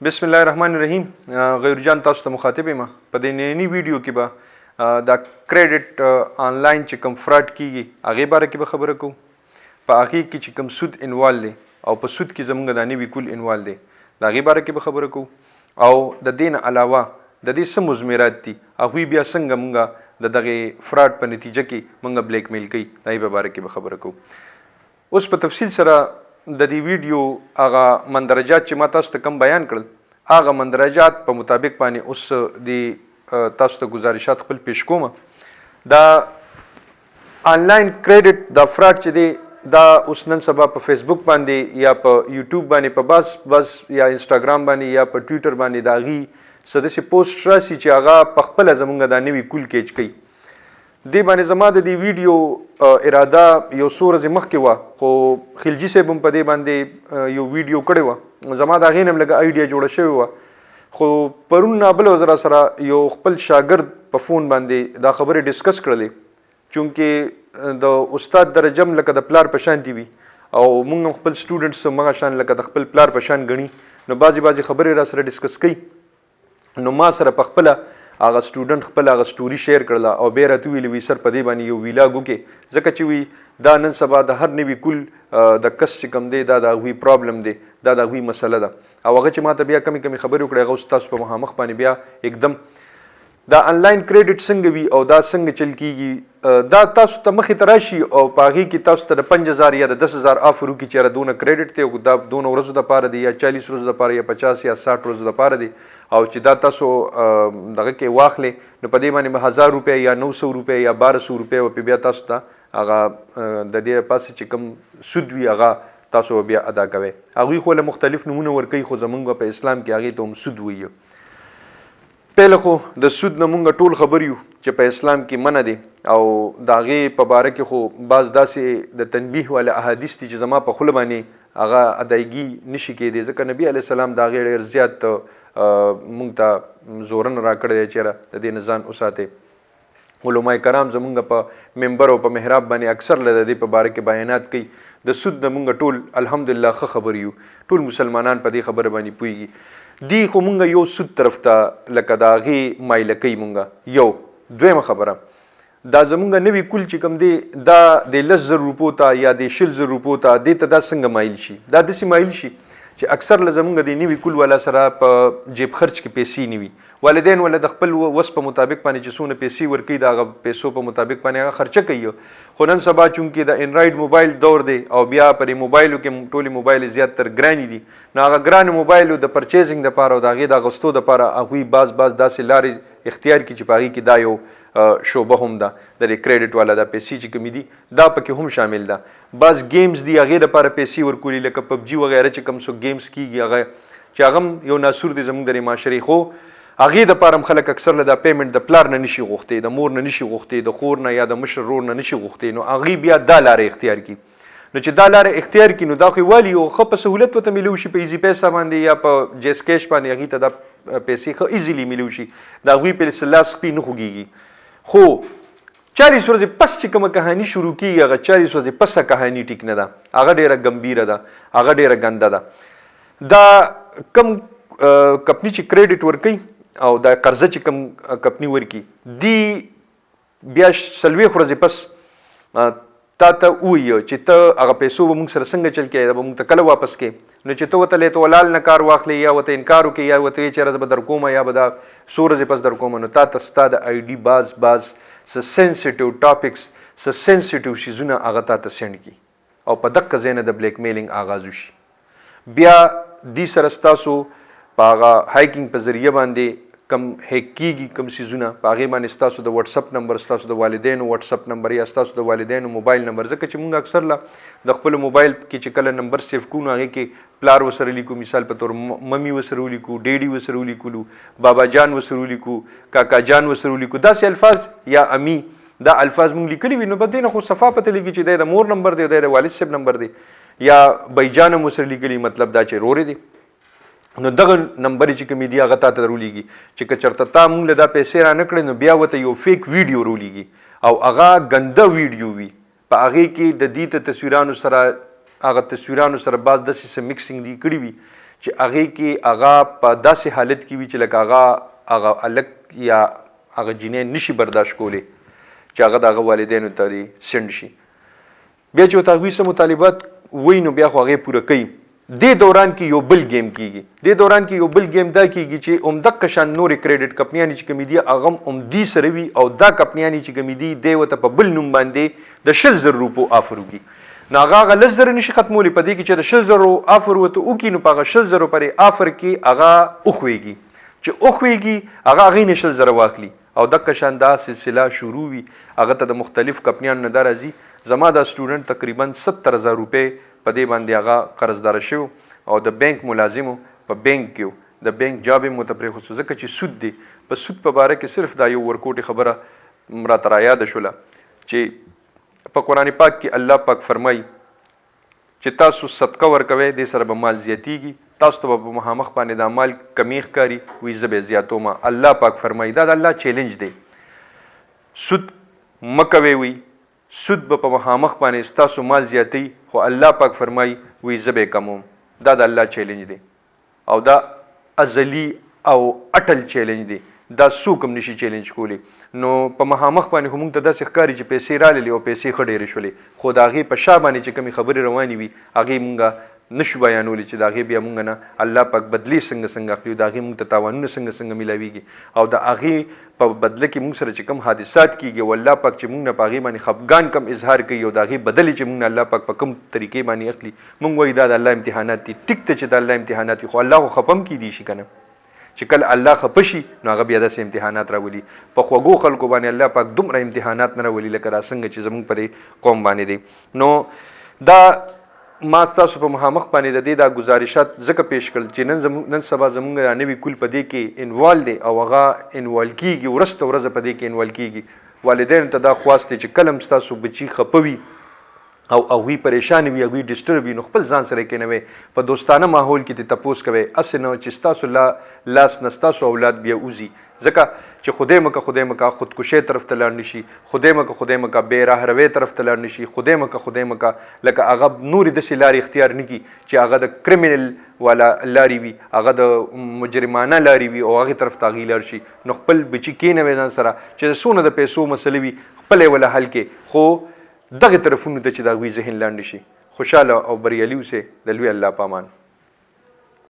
بسم الله الرحمن الرحیم. غیر جان تاسو ته مخاطب یم په دې نننی ویډیو کې به دا کریډټ آنلاین چې کوم فراډ کیږي هغه باره کې به خبره کوو. په هغه کې چې کوم سود انوال دی او په سود کې زمونږ د نوي کول انوال دی د هغې باره کې به خبره کوو او د دې نه علاوه د دې څه مضمرات دي هغوی بیا څنګه مونږ د دغې فراډ په نتیجه کې مونږ بلیک میل کوي د هغې په باره کې به خبره کوو. اوس په تفصیل سره د دې ویډیو هغه مندرجات چې ما تاسو ته کم بیان کړل هغه مندرجات په مطابق باندې اوس د تاسو ته گزارشات خپل پیش کوم. دا آنلاین کریډټ دا فراډ چې دی دا اوس نن سبا په فیسبوک باندې یا په یوټیوب باندې په بس یا انسټاګرام باندې یا په ټویټر باندې د هغې څه داسې پوسټ راسي چې هغه پخپله زمونږ دا نوي کول کیچ کوي. دې باندې زما د دې ویډیو اراده یو څو ورځې مخکې وه خو خلجي صاحب هم په دې باندې یو ویډیو کړی وه زما د هغې نه هم لږه آیډیا جوړه شوې وه خو پرون نابله ورځ راسره یو خپل شاګرد په فون باندې دا خبرې ډسکس کړلې چونکې د استاد درجه هم لکه د پلار په شانتې وي او موږ هم خپل سټوډنټس همغه شان لکه د خپل پلار په شان ګڼي نو بعضې خبرې راسره ډسکس کوي. نو ما سره په خپله هغه سټوډنټ خپل هغه سټوري شیر کړله او بیا راته ویلي وي سر په دې باندې یو ویلاګ وکړې ځکه چې وي دا نن سبا د هر نوي کول د کس چې کوم دی دا د هغوی پرابلم دی دا د هغوی مسله ده او هغه چې ما ته بیا کمې خبرې وکړې هغه اوس تاسو په مخامخ باندې بیا एकदम دا آنلاین کریډټ څنګه وي او دا څنګه چل کیږي دا تاسو ته مخې ته راشي او په هغې کې تاسو ته د 5000 یا د 10000 آفر وکړي چې یاره دونه کریډټ دی او دا دونه ورځو دپاره دی یا 40 ورځو دپاره یا 50 یا 60 ورځو دپاره دی او چې دا تاسو دغه کې واخلې نو په دې باندې به 1000 روپۍ یا 900 روپۍ یا 1200 روپۍ به بیا تاسو ته هغه د دې پاسې چې کوم سود وي هغه تاسو بیا ادا کوئ. هغوی خو له مختلف نومونه ورکوي خو زمونږ په اسلام کې هغې ته هم سود وایي. پهله خو د سود نه مونږ ټول خبر یو چې په اسلام کې منع دی او د هغې په باره کې خو بعض داسې د تنبیه والا احادیث دي چې زما په خوله باندې هغه ادایګي نشي کېدی ځکه نبي علیه السلام د هغې ډېر زیات مونږ ته زورن راکړی دی چې د دې نه ځان وساتئ. علما کرام زمونږ په منبر او په محراب باندې اکثر له د دې په باره کې بیانات کوي. د سود نه مونږ ټول الحمدلله ښه خبر یو ټول مسلمانان په دې خبره باندې پوهېږي. دی خو مونږ یو سود طرف ته لکه د هغې مایله کوي مونږ یو. دویمه خبره دا زمونږ نوي کول چې کوم دی دا د 10,000 روپو ته یا د 20,000 روپو ته دې ته دا څنګه مایل شي دا داسې مایل شي چې اکثر له زمونږ د نوي کول والا سره په جیب خرچ کې پیسې نه وي. والدین ولا د خپل وس په مطابق باندې چې څونه پیسې ورکوي د هغه پیسو په مطابق باندې هغه خرچه کوي خو نن سبا چونکې د انډرایډ موبایل دور دی او بیا پر موبایلو کې ټولې موبایل زیاتر ګرانې دي نو هغه ګرانې موبایلو د پرچیزنګ دپاره او د هغې د اغوستو دپاره هغوی بعض داسې لارې اختیار کړي چې په هغې کې دا یو شعبه هم ده د کریډټ والا دا پیسې چې کومې دي دا پکې هم شامل ده. بعض گیمز دي هغې دپاره پیسې ورکولي لکه پبجي وغیره چې کوم څوک گیمز کیږي هغه چې هغه هم یو ناسور دی زموږ د معاشرې خو هغې دپاره هم خلک اکثر له دا پیمنټ د پلار نه نشي غوښتی د مور نه نشي غوښتی د خور نه یا د مشر رور نه نشي غوښتی نو هغې بیا دا لاره اختیار کړي نو چې دا لاره اختیار کړي نو دا خو والي یو ښه په سهولت ورته میلو شي په ایزي پیسه باندې یا په جیس کیش باندې هغې ته دا پیسې ښه ایزیلی میلو شي د هغوی په لاس خپې نه خوږېږي. خو 40 ورځې پس چې کومه کهاني شروع کېږي هغه 40 ورځې پسه کهاني ټیک نه ده هغه ډېره ګمبیره ده هغه ډېره ګنده ده. دا کم کمپني چې کریډټ ورکوي او دا قرضه چې کوم کمپني ورکړي دی بیا 40 ورځې پس تا ته ووایي چې ته هغه پیسو به موږ سره څنګه چل کوې دا به موږ ته کله واپس کوې نو چې ته ورته لیت ولال نه کار واخلې یا ورته انکار وکړې یا ورته وایې چې یاره زه به در کومه یا به دا 100 ورځې پس در کومه نو تا ته ستا د آی ډي بعض څه سینسیټیو ټاپکس څه سینسیټیو شیزونه هغه تا ته سینډ کړي او په دقه ځای نه د بلیک میلینګ آغاز وشي. بیا دې سره ستاسو په هغه هایکینګ په ذریعه باندې کم هیک کیږي کم سیزونه په هغې باندې ستاسو د وټساپ نمبر ستاسو د والدینو وټساپ نمبر یا ستاسو د والدینو موبایل نمبر ځکه چې موږ اکثر له د خپل موبایل کې چې کله نمبر سیف کوو نو هغې کې پلار ورسره لیکو مثال په طور ممی ورسره ولیکو ډیډي ورسره ولیکلو بابا جان ورسره ولیکو کاکا جان ورسره ولیکو داسې الفاظ یا امی دا الفاظ موږ لیکلي وي نو په دې نه خو صفا پته لګي چې دی د مور نمبر دی دی د والد صاحب نمبر دی یا بیجان هم ورسره لیکلي مطلب دا چې رورې دی نو دغه نمبر چې کومې دي هغه تا ته راولیږي چې که چېرته تا موږ له دا پیسې را نه کړې نو بیا ورته یو فیک ویډیو راولیږي او هغه ګنده ویډیو وي په هغې کې د دې تصویرانو سره هغه تصویرانو سره بعض داسې څه مکسینګ دي کړي وي چې هغې کې هغه په داسې حالت کې وي چې لکه هغه هلک یا هغه جینۍ نشي برداشت کولی چې هغه د هغه والدینو ته دې سنډ شي. بیا چې ورته هغوی څه مطالبات وایي نو بیا خو هغې پوره کوي. دې دوران کې یو بل گیم کیږي. دې دوران کې یو بل گیم دا کیږي چې همدغه شان نورې کریډټ کمپنیانې چې کومې دي هغه هم همدې سره وي او دا کمپنیانې چې کومې دي دی ورته په بل نوم باندې د 100,000 روپو آفر وکړي. نو هغه 10,000 نشي ختمولی په دې کې چې د 100,000 آفر ورته وکړي نو په هغه 100,000 پرې آفر کې هغه وښویږي. چې وښویږي هغه هغې نه 100,000 واخلي او دغه شان دا سلسله شروع وي. هغه ته د مختلف کمپنیانو نه دا راځي. زما دا سټوډنټ تقریبا 70,000 روپۍ په دې باندې هغه قرضدار شو او د بینک ملازمو په بینک کې د بینک جاب یې مته پرېښود ځکه چې سود دی. په سود په باره کې صرف دا یو ورکوټې خبره راته رایاده شوله چې په قرآن پاک کې الله پاک فرمایي چې تاسو صدقه ورکوئ دې سره به مال زیاتیږي. تاسو ته به په مخامخ باندې دا مال کمی ښکاري وایي زه به یې زیاتومه. الله پاک فرمایي دا د الله چیلنج دی. سود مه کوئ وایي سود به په مخامخ باندې ستاسو مال زیاتوي خو الله پاک فرمایي وایي زه به یې کموم. دا د الله چیلنج دی او دا ازلی او اټل چیلنج دی. دا څوک هم نشي چیلنج کولی. نو په مخامخ باندې خو موږ ته داسې ښکاري چې پیسې راللې او پیسې ښه ډېرې شولې خو د هغې په شا باندې چې کومې خبرې روانې وي هغې موږ نشو بیانولی چې د هغې بیا موږ نه الله پاک بدلې څنګه اخلي د هغې موږ ته تاوانونه څنګه میلاویږي او د هغې په بدله کې موږ سره چې کوم حادثات کیږي او الله پاک چې موږ نه په هغې باندې خفګان کم اظهار کوي او د هغې بدلې چې موږ نه الله پاک په کوم طریقې باندې اخلي موږ وایي دا د الله امتحانات دي. ټیک ته چې د الله امتحانات دي خو الله خو خفه هم کیدی شي که نه چې کله الله خفه شي نو هغه بیا داسې امتحانات راولي. په خوږو خلکو باندې الله پاک دومره امتحانات نه راولي لکه را څنګه چې زموږ په دې قوم باندې دی. نو دا ما ستاسو په مخامخ باندې د دې دا گزارشات ځکه پیش کړل چې نن سبا زموږ دا نوي کول په دې کې انوال دی او هغه انوال کیږي ورسته ورځه په دې کې انوال کیږي. والدینو ته دا خواست دی چې کله هم ستاسو بچي خفه وي او هغوی پریشان وي هغوی ډسټرب وي نو خپل ځان سره یې کینوئ په دوستانه ماحول کې دې تپوس کوئ. هسې نه چې ستاسو لاس نه ستاسو اولاد بیا وځي ځکه چې خدای مکه خودکشۍ طرف ته لاړ نشي خدای مکه بې راهروۍ طرف ته لاړ نشي خدای مکه لکه هغه نورې داسې لارې اختیار نه کړي چې هغه د کرمینل والا لارې وي هغه د مجرمانه لارې وي او هغې طرف ته هغې لاړ شي. نو خپل بچي کېنوئ ځان سره چې څونه د پیسو مسله وي خپله یې وله حل کې خو دغې طرفونو ته چې د هغوی ذهن لاندې شي. خوشحاله او بریالي اوسئ. د لوی الله په امان.